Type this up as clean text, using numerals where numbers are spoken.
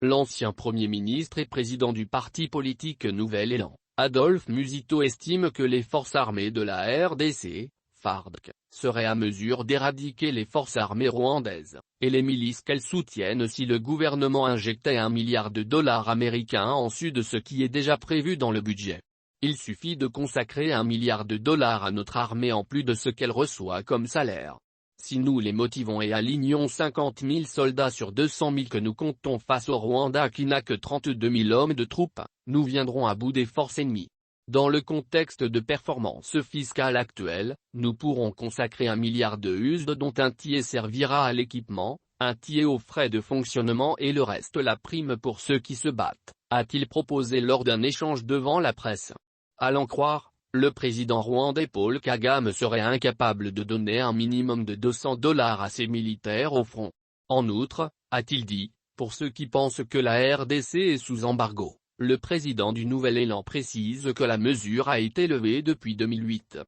L'ancien Premier ministre et président du parti politique Nouvel Élan, Adolphe Musito estime que les forces armées de la RDC, FARDC, seraient à mesure d'éradiquer les forces armées rwandaises, et les milices qu'elles soutiennent si le gouvernement injectait $1 milliard américains en sus de ce qui est déjà prévu dans le budget. Il suffit de consacrer $1 milliard à notre armée en plus de ce qu'elle reçoit comme salaire. Si nous les motivons et alignons 50 000 soldats sur 200 000 que nous comptons face au Rwanda qui n'a que 32 000 hommes de troupes, nous viendrons à bout des forces ennemies. Dans le contexte de performance fiscale actuelle, nous pourrons consacrer $1 milliard dont un tiers servira à l'équipement, un tiers aux frais de fonctionnement et le reste la prime pour ceux qui se battent, a-t-il proposé lors d'un échange devant la presse. À l'en croire, le président rwandais Paul Kagame serait incapable de donner un minimum de $200 à ses militaires au front. En outre, a-t-il dit, pour ceux qui pensent que la RDC est sous embargo, le président du Nouvel Élan précise que la mesure a été levée depuis 2008.